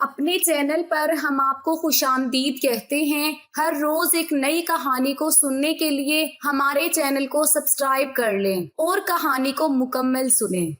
اپنے چینل پر ہم آپ کو خوش آمدید کہتے ہیں۔ ہر روز ایک نئی کہانی کو سننے کے لیے ہمارے چینل کو سبسکرائب کر لیں اور کہانی کو مکمل سنیں۔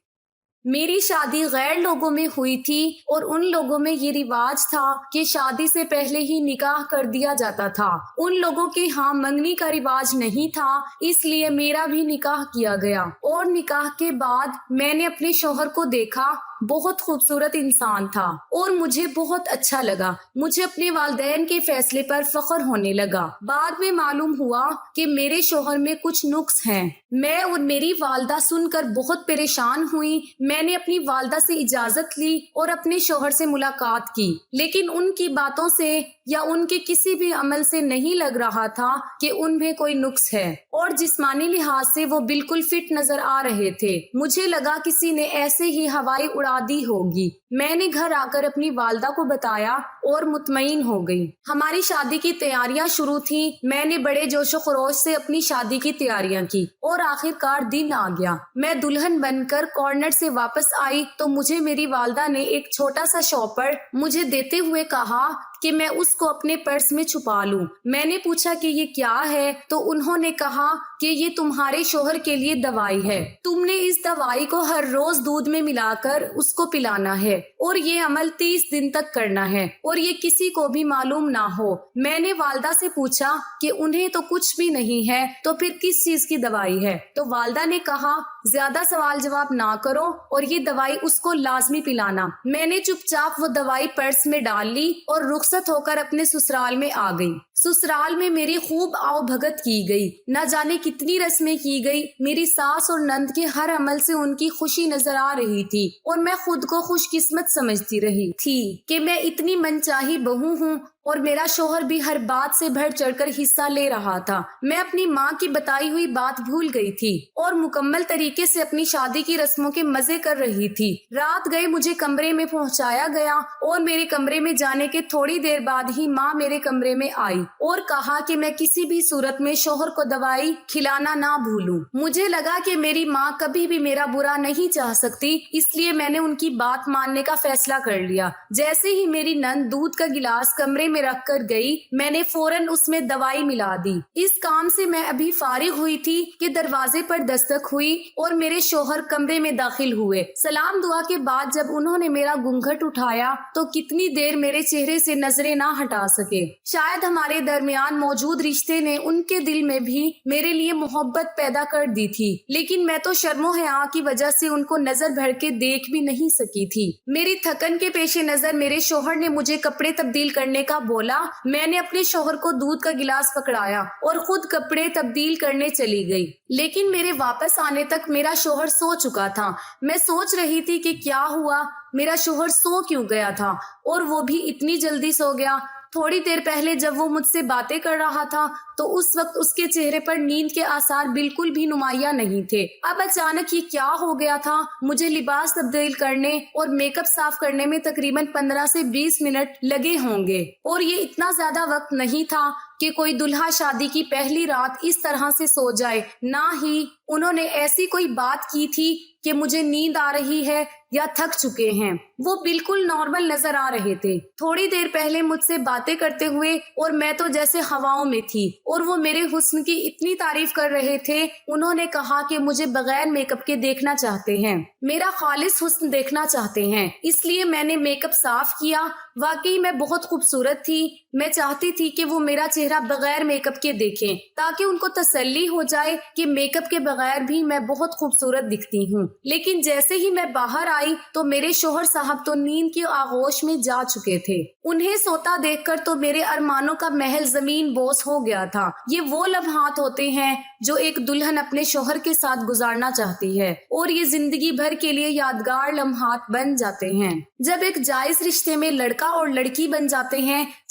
میری شادی غیر لوگوں میں ہوئی تھی اور ان لوگوں میں یہ رواج تھا کہ شادی سے پہلے ہی نکاح کر دیا جاتا تھا۔ ان لوگوں کے ہاں منگنی کا رواج نہیں تھا، اس لیے میرا بھی نکاح کیا گیا اور نکاح کے بعد میں نے اپنے شوہر کو دیکھا۔ بہت خوبصورت انسان تھا اور مجھے بہت اچھا لگا۔ مجھے اپنے والدین کے فیصلے پر فخر ہونے لگا۔ بعد میں معلوم ہوا کہ میرے شوہر میں کچھ نقص ہیں۔ میں اور میری والدہ سن کر بہت پریشان ہوئی۔ میں نے اپنی والدہ سے اجازت لی اور اپنے شوہر سے ملاقات کی، لیکن ان کی باتوں سے یا ان کے کسی بھی عمل سے نہیں لگ رہا تھا کہ ان میں کوئی نقص ہے، اور جسمانی لحاظ سے وہ بالکل فٹ نظر آ رہے تھے۔ مجھے لگا کسی نے ایسے ہی ہوائی اڑا دی ہوگی۔ میں نے گھر آ کر اپنی والدہ کو بتایا اور مطمئن ہو گئی۔ ہماری شادی کی تیاریاں شروع تھیں۔ میں نے بڑے جوش و خروش سے اپنی شادی کی تیاریاں کی اور آخر کار دن آ گیا۔ میں دلہن بن کر کارنر سے واپس آئی تو مجھے میری والدہ نے ایک چھوٹا سا شاپر مجھے دیتے ہوئے کہا کہ میں اس کو اپنے پرس میں چھپا لوں۔ میں نے پوچھا کہ یہ کیا ہے تو انہوں نے کہا کہ یہ تمہارے شوہر کے لیے دوائی ہے۔ تم نے اس دوائی کو ہر روز دودھ میں ملا کر اس کو پلانا ہے اور یہ عمل 30 دن تک کرنا ہے اور یہ کسی کو بھی معلوم نہ ہو۔ میں نے والدہ سے پوچھا کہ انہیں تو کچھ بھی نہیں ہے تو پھر کس چیز کی دوائی ہے؟ تو والدہ نے کہا زیادہ سوال جواب نہ کرو اور یہ دوائی اس کو لازمی پلانا۔ میں نے چپ چاپ وہ دوائی پرس میں ڈال لی اور رخصت ہو کر اپنے سسرال میں آ گئی۔ سسرال میں میری خوب آؤ بھگت کی گئی، نہ جانے کتنی رسمیں کی گئی۔ میری ساس اور نند کے ہر عمل سے ان کی خوشی نظر آ رہی تھی اور میں خود کو خوش قسمت سمجھتی رہی تھی کہ میں اتنی منچاہی بہو ہوں اور میرا شوہر بھی ہر بات سے بڑھ چڑھ کر حصہ لے رہا تھا۔ میں اپنی ماں کی بتائی ہوئی بات بھول گئی تھی اور مکمل طریقے سے اپنی شادی کی رسموں کے مزے کر رہی تھی۔ رات گئے مجھے کمرے میں پہنچایا گیا اور میرے کمرے میں جانے کے تھوڑی دیر بعد ہی ماں میرے کمرے میں آئی اور کہا کہ میں کسی بھی صورت میں شوہر کو دوائی کھلانا نہ بھولوں۔ مجھے لگا کہ میری ماں کبھی بھی میرا برا نہیں چاہ سکتی، اس لیے میں نے ان کی بات ماننے کا فیصلہ کر لیا۔ جیسے ہی میری نند دودھ کا گلاس کمرے میں رکھ کر گئی، میں نے فوراً اس میں دوائی ملا دی۔ اس کام سے میں ابھی فارغ ہوئی تھی کہ دروازے پر دستک ہوئی اور میرے شوہر کمرے میں داخل ہوئے۔ سلام دعا کے بعد جب انہوں نے میرا گھونگھٹ اٹھایا تو کتنی دیر میرے چہرے سے نظریں نہ ہٹا سکے۔ شاید ہمارے درمیان موجود رشتے نے ان کے دل میں بھی میرے لیے محبت پیدا کر دی تھی، لیکن میں تو شرم و حیا کی وجہ سے ان کو نظر بھر کے دیکھ بھی نہیں سکی تھی۔ میری تھکن کے پیش نظر میرے شوہر نے مجھے کپڑے تبدیل کرنے کا بولا۔ میں نے اپنے شوہر کو دودھ کا گلاس پکڑایا اور خود کپڑے تبدیل کرنے چلی گئی، لیکن میرے واپس آنے تک میرا شوہر سو چکا تھا۔ میں سوچ رہی تھی کہ کیا ہوا، میرا شوہر سو کیوں گیا تھا اور وہ بھی اتنی جلدی سو گیا۔ تھوڑی دیر پہلے جب وہ مجھ سے باتیں کر رہا تھا تو اس وقت اس کے چہرے پر نیند کے آثار بالکل بھی نمایاں نہیں تھے۔ اب اچانک یہ کیا ہو گیا تھا؟ مجھے لباس تبدیل کرنے اور میک اپ صاف کرنے میں تقریباً 15 سے 20 منٹ لگے ہوں گے، اور یہ اتنا زیادہ وقت نہیں تھا کہ کوئی دلہا شادی کی پہلی رات اس طرح سے سو جائے۔ نہ ہی انہوں نے ایسی کوئی بات کی تھی کہ مجھے نیند آ رہی ہے یا تھک چکے ہیں۔ وہ بالکل نارمل نظر آ رہے تھے۔ تھوڑی دیر پہلے مجھ سے باتیں کرتے ہوئے اور میں تو جیسے ہواؤں میں تھی، اور وہ میرے حسن کی اتنی تعریف کر رہے تھے۔ انہوں نے کہا کہ مجھے بغیر میک اپ کے دیکھنا چاہتے ہیں، میرا خالص حسن دیکھنا چاہتے ہیں، اس لیے میں نے میک اپ صاف کیا۔ واقعی میں بہت خوبصورت تھی۔ میں چاہتی تھی کہ وہ میرا چہرہ بغیر میک اپ کے دیکھیں تاکہ ان کو تسلی ہو جائے کہ میک اپ کے بغیر بھی میں بہت خوبصورت دکھتی ہوں۔ لیکن جیسے ہی میں باہر آئی تو میرے شوہر صاحب تو نیند کی آغوش میں جا چکے تھے۔ انہیں سوتا دیکھ کر تو میرے ارمانوں کا محل زمین بوس ہو گیا تھا۔ یہ وہ لمحات ہوتے ہیں جو ایک دلہن اپنے شوہر کے ساتھ گزارنا چاہتی ہے، اور یہ زندگی بھر کے لیے یادگار لمحات بن جاتے ہیں۔ جب ایک جائز رشتے میں لڑکا اور لڑکی بن جاتے ہیں،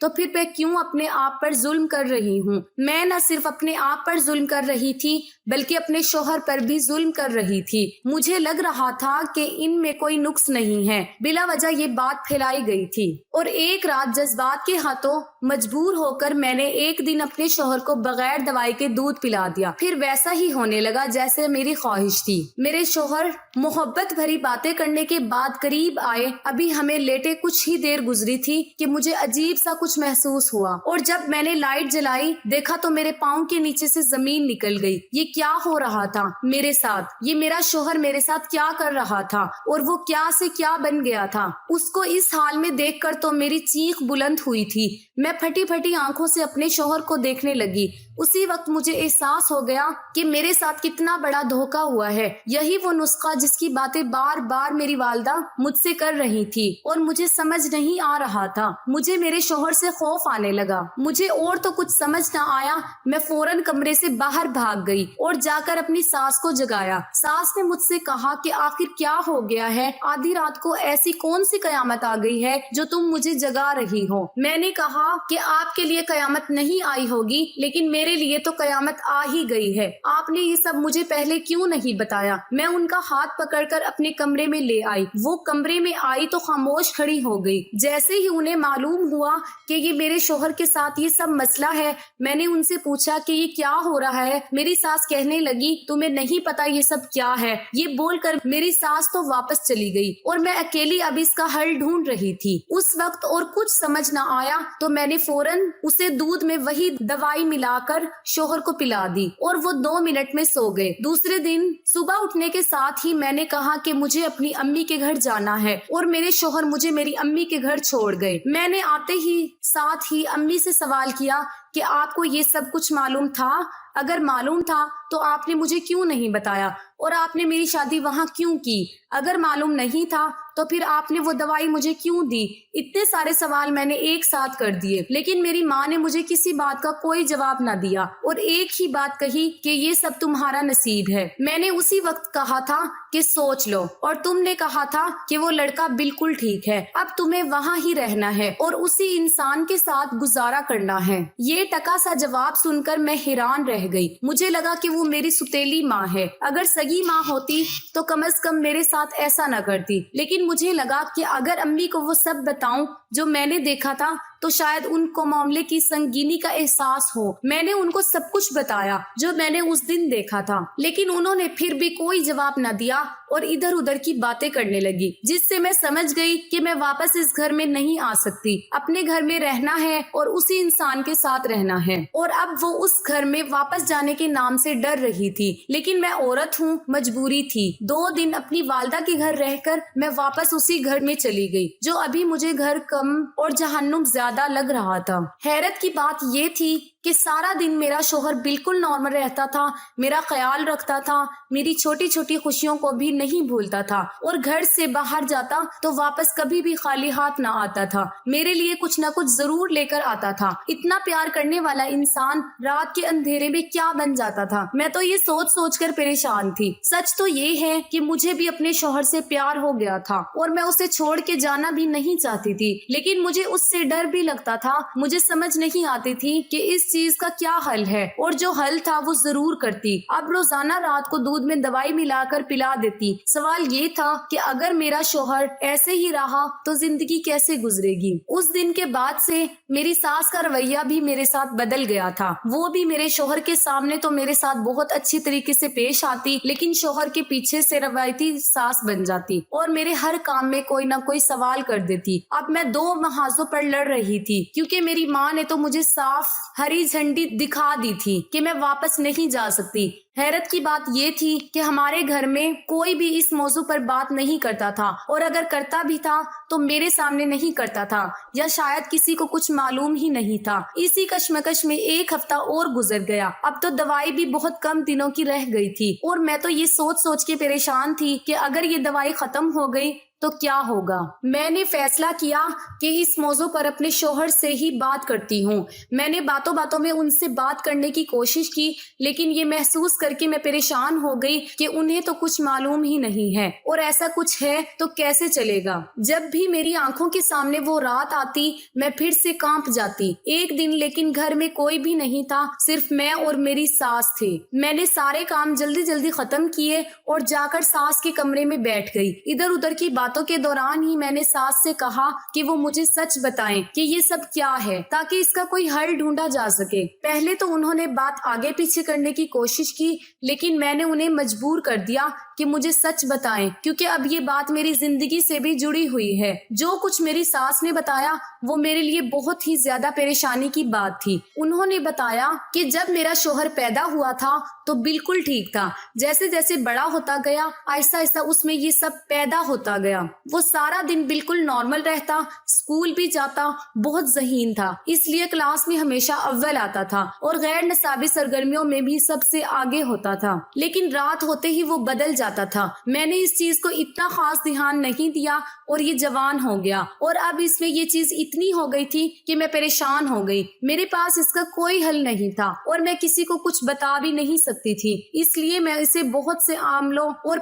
تو پھر میں کیوں اپنے آپ پر ظلم کر رہی ہوں؟ میں نہ صرف اپنے آپ پر ظلم کر رہی تھی بلکہ اپنے شوہر پر بھی ظلم کر رہی تھی۔ مجھے لگ رہا تھا کہ ان میں کوئی نقص نہیں ہے، بلا وجہ یہ بات پھیلائی گئی تھی۔ اور ایک رات جذبات کے ہاتھوں مجبور ہو کر میں نے ایک دن اپنے شوہر کو بغیر دوائی کے دودھ پلا دیا۔ پھر ویسا ہی ہونے لگا جیسے میری خواہش تھی۔ میرے شوہر محبت بھری باتیں کرنے کے بعد قریب آئے۔ ابھی ہمیں لیٹے کچھ ہی دیر گزری تھی کہ مجھے عجیب سا کچھ محسوس ہوا، اور جب میں نے لائٹ جلائی دیکھا تو میرے پاؤں کے نیچے سے زمین نکل گئی۔ یہ کیا ہو رہا تھا میرے ساتھ؟ یہ میرا شوہر میرے ساتھ کیا کر رہا تھا اور وہ کیا سے کیا بن گیا تھا؟ اس کو اس حال میں دیکھ کر تو میری چیخ بلند ہوئی تھی۔ میں پھٹی پھٹی آنکھوں سے اپنے شوہر کو دیکھنے لگی۔ اسی وقت مجھے احساس ہو گیا کہ میرے ساتھ کتنا بڑا دھوکا ہوا ہے۔ یہی وہ نسخہ جس کی باتیں بار بار میری والدہ مجھ سے کر رہی تھی اور مجھے سمجھ نہیں آ رہا تھا۔ مجھے میرے شوہر سے خوف آنے لگا۔ مجھے اور تو کچھ سمجھ نہ آیا۔ میں فوراً کمرے سے باہر بھاگ گئی اور جا کر اپنی ساس کو جگایا۔ ساس نے مجھ سے کہا کہ آخر کیا ہو گیا ہے؟ آدھی رات کو ایسی کون سی قیامت آ گئی ہے جو تم مجھے جگا رہی ہو؟ میں نے کہا کہ آپ کے لیے قیامت نہیں آئی ہوگی لیکن میرے لیے تو قیامت آ ہی گئی ہے۔ آپ نے یہ سب مجھے پہلے کیوں نہیں بتایا؟ میں ان کا ہاتھ پکڑ کر اپنے کمرے میں لے آئی۔ وہ کمرے میں آئی تو خاموش کھڑی ہو گئی۔ جیسے ہی انہیں معلوم ہوا کہ یہ میرے شوہر کے ساتھ یہ سب مسئلہ ہے، میں نے ان سے پوچھا کہ یہ کیا ہو رہا ہے؟ میری ساس کہنے لگی تمہیں نہیں پتا یہ سب کیا ہے؟ یہ بول کر میری ساس تو واپس چلی گئی اور میں اکیلی اب اس کا حل ڈھونڈ رہی تھی۔ اس وقت اور کچھ سمجھ نہ آیا تو میں نے فوراً اسے دودھ میں وہی دوائی ملا کر شوہر کو پلا دی اور وہ 2 منٹ میں سو گئے۔ دوسرے دن صبح اٹھنے کے ساتھ ہی میں نے کہا کہ مجھے اپنی امی کے گھر جانا ہے اور میرے شوہر مجھے میری امی کے گھر چھوڑ گئے۔ میں نے آتے ہی ساتھ ہی امی سے سوال کیا کہ آپ کو یہ سب کچھ معلوم تھا؟ اگر معلوم تھا تو آپ نے مجھے کیوں نہیں بتایا اور آپ نے میری شادی وہاں کیوں کی؟ اگر معلوم نہیں تھا تو پھر آپ نے وہ دوائی مجھے کیوں دی؟ اتنے سارے سوال میں نے ایک ساتھ کر دیے لیکن میری ماں نے مجھے کسی بات کا کوئی جواب نہ دیا اور ایک ہی بات کہی کہ یہ سب تمہارا نصیب ہے۔ میں نے اسی وقت کہا تھا کہ سوچ لو اور تم نے کہا تھا کہ وہ لڑکا بالکل ٹھیک ہے، اب تمہیں وہاں ہی رہنا ہے اور اسی انسان کے ساتھ گزارا کرنا ہے۔ یہ ٹکا سا جواب سن کر میں حیران رہ گئی۔ مجھے لگا کہ وہ میری ستیلی ماں ہے۔ اگر سگی ماں ہوتی تو کم از کم میرے ساتھ ایسا نہ کرتی، لیکن مجھے لگا کہ اگر امی کو وہ سب بتاؤں جو میں نے دیکھا تھا تو شاید ان کو معاملے کی سنگینی کا احساس ہو۔ میں نے ان کو سب کچھ بتایا جو میں نے اس دن دیکھا تھا، لیکن انہوں نے پھر بھی کوئی جواب نہ دیا اور ادھر ادھر کی باتیں کرنے لگی، جس سے میں سمجھ گئی کہ میں واپس اس گھر میں نہیں آ سکتی۔ اپنے گھر میں رہنا ہے اور اسی انسان کے ساتھ رہنا ہے، اور اب وہ اس گھر میں واپس جانے کے نام سے ڈر رہی تھی۔ لیکن میں عورت ہوں، مجبوری تھی۔ 2 دن اپنی والدہ کے گھر رہ کر میں واپس اسی گھر میں چلی گئی جو ابھی مجھے گھر کم اور جہنم زیادہ لگ رہا تھا۔ حیرت کی بات یہ تھی کہ سارا دن میرا شوہر بالکل نارمل رہتا تھا، میرا خیال رکھتا تھا، میری چھوٹی چھوٹی خوشیوں کو بھی نہیں بھولتا تھا، اور گھر سے باہر جاتا تو واپس کبھی بھی خالی ہاتھ نہ آتا تھا، میرے لیے کچھ نہ کچھ ضرور لے کر آتا تھا۔ اتنا پیار کرنے والا انسان رات کے اندھیرے میں کیا بن جاتا تھا؟ میں تو یہ سوچ سوچ کر پریشان تھی۔ سچ تو یہ ہے کہ مجھے بھی اپنے شوہر سے پیار ہو گیا تھا اور میں اسے چھوڑ کے جانا بھی نہیں چاہتی تھی، لیکن مجھے اس سے ڈر بھی لگتا تھا۔ مجھے سمجھ نہیں آتی تھی کہ اس چیز کا کیا حل ہے، اور جو حل تھا وہ ضرور کرتی۔ اب روزانہ رات کو دودھ میں دوائی ملا کر پلا دیتی۔ سوال یہ تھا کہ اگر میرا شوہر ایسے ہی رہا تو زندگی کیسے گزرے گی؟ اس دن کے بعد سے میری ساس کا رویہ بھی میرے ساتھ بدل گیا تھا۔ وہ بھی میرے شوہر کے سامنے تو میرے ساتھ بہت اچھی طریقے سے پیش آتی، لیکن شوہر کے پیچھے سے روایتی ساس بن جاتی اور میرے ہر کام میں کوئی نہ کوئی سوال کر دیتی۔ اب میں 2 محاذوں پر لڑ رہی تھی، کیونکہ میری ماں نے تو مجھے صاف ہری جھنڈی دکھا دی تھی کہ میں واپس نہیں جا سکتی۔ حیرت کی بات یہ تھی کہ ہمارے گھر میں کوئی بھی اس موضوع پر بات نہیں کرتا تھا، اور اگر کرتا بھی تھا تو میرے سامنے نہیں کرتا تھا، یا شاید کسی کو کچھ معلوم ہی نہیں تھا۔ اسی کشمکش میں 1 ہفتہ اور گزر گیا۔ اب تو دوائی بھی بہت کم دنوں کی رہ گئی تھی، اور میں تو یہ سوچ سوچ کے پریشان تھی کہ اگر یہ دوائی ختم ہو گئی تو کیا ہوگا۔ میں نے فیصلہ کیا کہ اس موضوع پر اپنے شوہر سے ہی بات کرتی ہوں۔ میں نے باتوں باتوں میں ان سے بات کرنے کی کوشش کی، لیکن یہ محسوس کر کر کے میں پریشان ہو گئی کہ انہیں تو کچھ معلوم ہی نہیں ہے، اور ایسا کچھ ہے تو کیسے چلے گا۔ جب بھی میری آنکھوں کے سامنے وہ رات آتی میں پھر سے کانپ جاتی۔ ایک دن لیکن گھر میں کوئی بھی نہیں تھا، صرف میں اور میری ساس تھے۔ میں نے سارے کام جلدی جلدی ختم کیے اور جا کر ساس کے کمرے میں بیٹھ گئی۔ ادھر ادھر کی باتوں کے دوران ہی میں نے ساس سے کہا کہ وہ مجھے سچ بتائیں کہ یہ سب کیا ہے، تاکہ اس کا کوئی حل ڈھونڈا جا سکے۔ پہلے تو انہوں نے بات آگے پیچھے کرنے کی کوشش کی، لیکن میں نے انہیں مجبور کر دیا کہ مجھے سچ بتائیں، کیونکہ اب یہ بات میری زندگی سے بھی جڑی ہوئی ہے۔ جو کچھ میری ساس نے بتایا وہ میرے لیے بہت ہی زیادہ پریشانی کی بات تھی۔ انہوں نے بتایا کہ جب میرا شوہر پیدا ہوا تھا تو بالکل ٹھیک تھا، جیسے جیسے بڑا ہوتا گیا آہستہ آہستہ اس میں یہ سب پیدا ہوتا گیا۔ وہ سارا دن بالکل نارمل رہتا، اسکول بھی جاتا، بہت ذہین تھا، اس لیے کلاس میں ہمیشہ اول آتا تھا اور غیر نصابی سرگرمیوں میں بھی سب سے آگے ہوتا تھا۔ لیکن رات ہوتے ہی وہ بدل جاتا تھا۔ میں نے اس چیز کو اتنا خاص دھیان نہیں دیا اور یہ جوان ہو گیا، اور اب اس میں یہ چیز اتنی ہو گئی تھی کہ میں پریشان ہو گئی۔ میرے پاس اس کا کوئی حل نہیں تھا اور میں کسی کو کچھ بتا بھی نہیں سکتی تھی، اس لیے میں اسے بہت سے عاملوں اور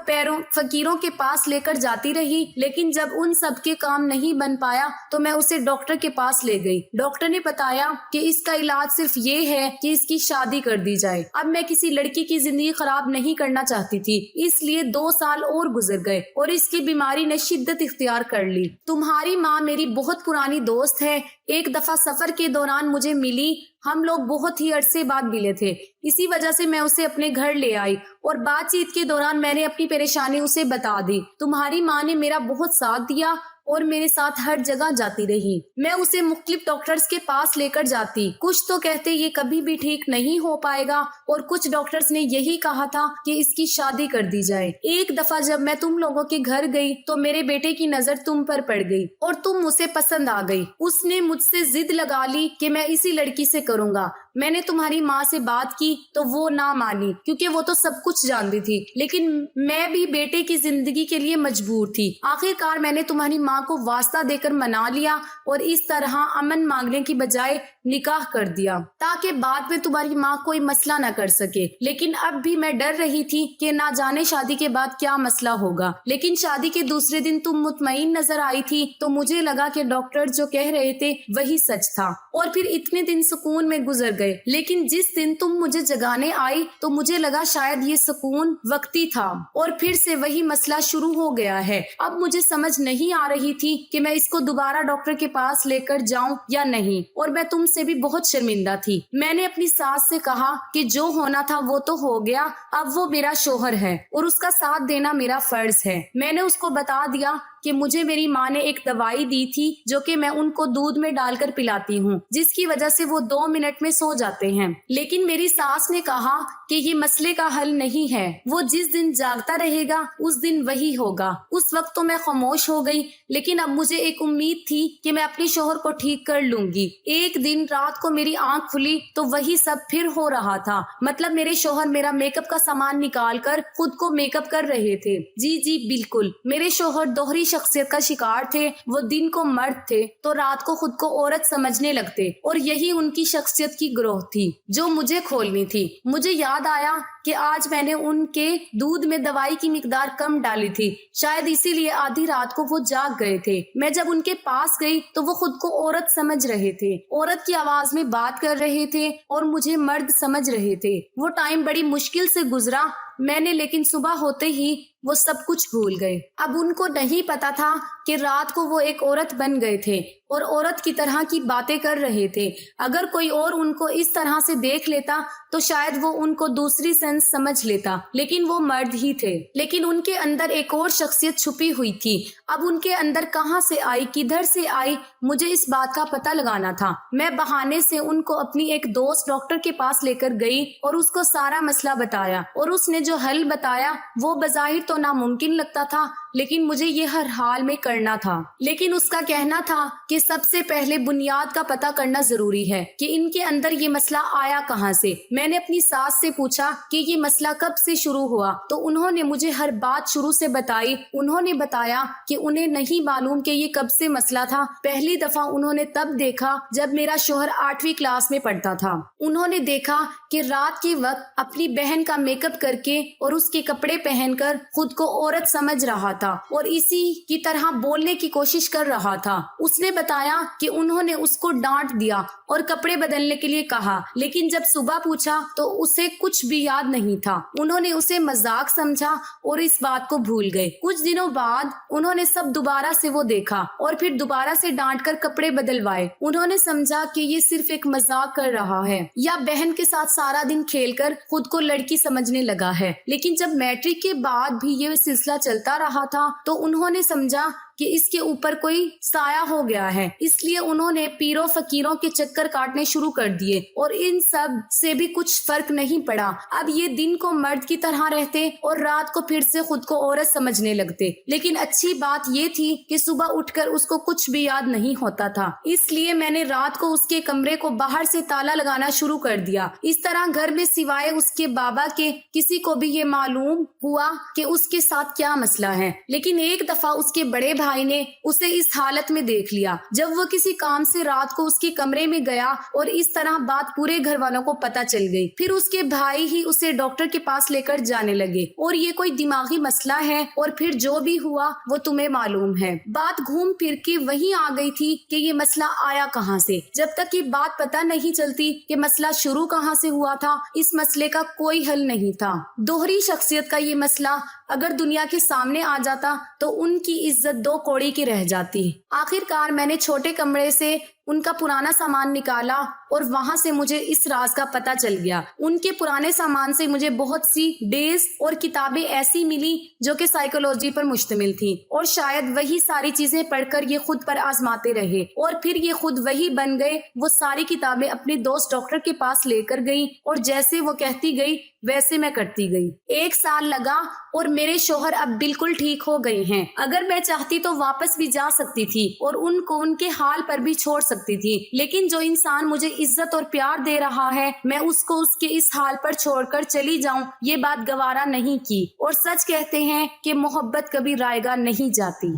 فقیروں کے پاس لے کر جاتی رہی، لیکن جب ان سب کے کام نہیں بن پایا تو میں اسے ڈاکٹر کے پاس لے گئی۔ ڈاکٹر نے بتایا کہ اس کا علاج صرف یہ ہے کہ اس کی شادی کر دی جائے۔ اب میں کسی لڑکی کی زندگی خراب نہیں کرنا چاہتی تھی، اس لیے 2 سال اور گزر گئے اور اس کی بیماری نے شدت اختیار کر لی۔ تمہاری ماں میری بہت پرانی دوست ہے، ایک دفعہ سفر کے دوران مجھے ملی، ہم لوگ بہت ہی عرصے بعد ملے تھے، اسی وجہ سے میں اسے اپنے گھر لے آئی اور بات چیت کے دوران میں نے اپنی پریشانی اسے بتا دی۔ تمہاری ماں نے میرا بہت ساتھ دیا اور میرے ساتھ ہر جگہ جاتی رہی۔ میں اسے مختلف ڈاکٹرز کے پاس لے کر جاتی، کچھ تو کہتے یہ کبھی بھی ٹھیک نہیں ہو پائے گا اور کچھ ڈاکٹرز نے یہی کہا تھا کہ اس کی شادی کر دی جائے۔ ایک دفعہ جب میں تم لوگوں کے گھر گئی تو میرے بیٹے کی نظر تم پر پڑ گئی اور تم اسے پسند آ گئی۔ اس نے مجھ سے ضد لگا لی کہ میں اسی لڑکی سے کروں گا۔ میں نے تمہاری ماں سے بات کی تو وہ نہ مانی، کیونکہ وہ تو سب کچھ جانتی تھی، لیکن میں بھی بیٹے کی زندگی کے لیے مجبور تھی۔ آخر کار میں نے تمہاری ماں کو واسطہ دے کر منا لیا اور اس طرح امن مانگنے کی بجائے نکاح کر دیا، تاکہ بعد میں تمہاری ماں کوئی مسئلہ نہ کر سکے۔ لیکن اب بھی میں ڈر رہی تھی کہ نہ جانے شادی کے بعد کیا مسئلہ ہوگا۔ لیکن شادی کے دوسرے دن تم مطمئن نظر آئی تھی تو مجھے لگا کہ ڈاکٹر جو کہہ رہے تھے وہی سچ تھا، اور پھر اتنے دن سکون میں گزر گئے۔ لیکن جس دن تم مجھے جگانے آئی تو مجھے لگا شاید یہ سکون وقتی تھا، اور پھر سے وہی مسئلہ شروع ہو گیا ہے۔ اب مجھے سمجھ نہیں آ رہی تھی کہ میں اس کو دوبارہ ڈاکٹر کے پاس لے کر جاؤں یا نہیں، اور میں تم سے بھی بہت شرمندہ تھی۔ میں نے اپنی ساس سے کہا کہ جو ہونا تھا وہ تو ہو گیا، اب وہ میرا شوہر ہے اور اس کا ساتھ دینا میرا فرض ہے۔ میں نے اس کو بتا دیا کہ مجھے میری ماں نے ایک دوائی دی تھی جو کہ میں ان کو دودھ میں ڈال کر پلاتی ہوں، جس کی وجہ سے وہ 2 منٹ میں سو جاتے ہیں۔ لیکن میری ساس نے کہا کہ یہ مسئلے کا حل نہیں ہے، وہ جس دن جاگتا رہے گا اس دن وہی ہوگا۔ اس وقت تو میں خاموش ہو گئی، لیکن اب مجھے ایک امید تھی کہ میں اپنے شوہر کو ٹھیک کر لوں گی۔ ایک دن رات کو میری آنکھ کھلی تو وہی سب پھر ہو رہا تھا، مطلب میرے شوہر میرا میک اپ کا سامان نکال کر خود کو میک اپ کر رہے تھے۔ جی بالکل، میرے شوہر دوہری شخصیت کا شکار تھے، وہ دن کو مرد تھے تو رات کو خود کو عورت سمجھنے لگتے، اور یہی ان کی شخصیت کی گروہ تھی جو مجھے کھولنی تھی۔ مجھے یاد آیا کہ آج میں نے ان کے دودھ میں دوائی کی مقدار کم ڈالی تھی، شاید اسی لیے آدھی رات کو وہ جاگ گئے تھے۔ میں جب ان کے پاس گئی تو وہ خود کو عورت سمجھ رہے تھے، عورت کی آواز میں بات کر رہے تھے اور مجھے مرد سمجھ رہے تھے۔ وہ ٹائم بڑی مشکل سے گزرا میں نے، لیکن صبح ہوتے ہی وہ سب کچھ بھول گئے۔ اب ان کو نہیں پتا تھا کہ رات کو وہ ایک عورت بن گئے تھے اور عورت کی طرح کی باتیں کر رہے تھے۔ اگر کوئی اور ان کو اس طرح سے دیکھ لیتا تو شاید وہ ان کو دوسری سینس سمجھ لیتا، لیکن وہ مرد ہی تھے۔ لیکن ان کے اندر ایک اور شخصیت چھپی ہوئی تھی۔ اب ان کے اندر کہاں سے آئی، کدھر سے آئی، مجھے اس بات کا پتہ لگانا تھا۔ میں بہانے سے ان کو اپنی ایک دوست ڈاکٹر کے پاس لے کر گئی اور اس کو سارا مسئلہ بتایا، اور اس نے جو حل بتایا وہ بظاہر تو ناممکن لگتا تھا، لیکن مجھے یہ ہر حال میں کرنا تھا۔ لیکن اس کا کہنا تھا کہ سب سے پہلے بنیاد کا پتہ کرنا ضروری ہے کہ ان کے اندر یہ مسئلہ آیا کہاں سے۔ میں نے اپنی ساس سے پوچھا کہ یہ مسئلہ کب سے شروع ہوا، تو انہوں نے مجھے ہر بات شروع سے بتائی۔ انہوں نے بتایا کہ انہیں نہیں معلوم کہ یہ کب سے مسئلہ تھا۔ پہلی دفعہ انہوں نے تب دیکھا جب میرا شوہر 8ویں کلاس میں پڑھتا تھا۔ انہوں نے دیکھا کہ رات کے وقت اپنی بہن کا میک اپ کر کے اور اس کے کپڑے پہن کر خود کو عورت سمجھ رہا تھا اور اسی کی طرح بولنے کی کوشش کر رہا تھا۔ اس نے بتایا کہ انہوں نے اس کو ڈانٹ دیا اور کپڑے بدلنے کے لیے کہا، لیکن جب صبح پوچھا تو اسے کچھ بھی یاد نہیں تھا۔ انہوں نے اسے مذاق سمجھا اور اس بات کو بھول گئے۔ کچھ دنوں بعد انہوں نے سب دوبارہ سے وہ دیکھا اور پھر دوبارہ سے ڈانٹ کر کپڑے بدلوائے۔ انہوں نے سمجھا کہ یہ صرف ایک مذاق کر رہا ہے یا بہن کے ساتھ سارا دن کھیل کر خود کو لڑکی سمجھنے لگا ہے۔ لیکن جب میٹرک کے بعد بھی یہ سلسلہ چلتا رہا تھا تو انہوں نے سمجھا کہ اس کے اوپر کوئی سایہ ہو گیا ہے۔ اس لیے انہوں نے پیروں فقیروں کے چکر کاٹنے شروع کر دیے اور ان سب سے بھی کچھ فرق نہیں پڑا۔ اب یہ دن کو مرد کی طرح رہتے اور رات کو پھر سے خود کو عورت سمجھنے لگتے۔ لیکن اچھی بات یہ تھی کہ صبح اٹھ کر اس کو کچھ بھی یاد نہیں ہوتا تھا، اس لیے میں نے رات کو اس کے کمرے کو باہر سے تالا لگانا شروع کر دیا۔ اس طرح گھر میں سوائے اس کے بابا کے کسی کو بھی یہ معلوم ہوا کہ اس کے ساتھ کیا مسئلہ ہے۔ لیکن ایک دفعہ اس کے بڑے بھائی نے اسے اس حالت میں دیکھ لیا جب وہ کسی کام سے رات کو اس کے کمرے میں گیا اور اس طرح بات پورے گھر والوں کو پتہ چل گئی۔ پھر اس کے بھائی ہی اسے ڈاکٹر کے پاس لے کر جانے لگے اور یہ کوئی دماغی مسئلہ ہے اور پھر جو بھی ہوا وہ تمہیں معلوم ہے۔ بات گھوم پھر کے وہیں آ گئی تھی کہ یہ مسئلہ آیا کہاں سے۔ جب تک یہ بات پتہ نہیں چلتی کہ مسئلہ شروع کہاں سے ہوا تھا، اس مسئلے کا کوئی حل نہیں تھا۔ دوہری شخصیت کا یہ مسئلہ اگر دنیا کے سامنے آ جاتا تو ان کی عزت دو کوڑی کی رہ جاتی۔ آخر کار میں نے چھوٹے کمرے سے ان کا پرانا سامان نکالا اور وہاں سے مجھے اس راز کا پتہ چل گیا۔ ان کے پرانے سامان سے مجھے بہت سی ڈیز اور کتابیں ایسی ملی جو کہ سائیکولوجی پر مشتمل تھی، اور شاید وہی ساری چیزیں پڑھ کر یہ خود پر آزماتے رہے اور پھر یہ خود وہی بن گئے۔ وہ ساری کتابیں اپنے دوست ڈاکٹر کے پاس لے کر گئی اور جیسے وہ کہتی گئی ویسے میں کرتی گئی۔ 1 سال لگا اور میرے شوہر اب بالکل ٹھیک ہو گئے ہیں۔ اگر میں چاہتی تو واپس بھی جا سکتی تھی اور ان کو ان کے حال پر بھی چھوڑ سکتی تھی، لیکن جو انسان مجھے عزت اور پیار دے رہا ہے میں اس کو اس کے اس حال پر چھوڑ کر چلی جاؤں، یہ بات گوارا نہیں کی۔ اور سچ کہتے ہیں کہ محبت کبھی رائیگاں نہیں جاتی۔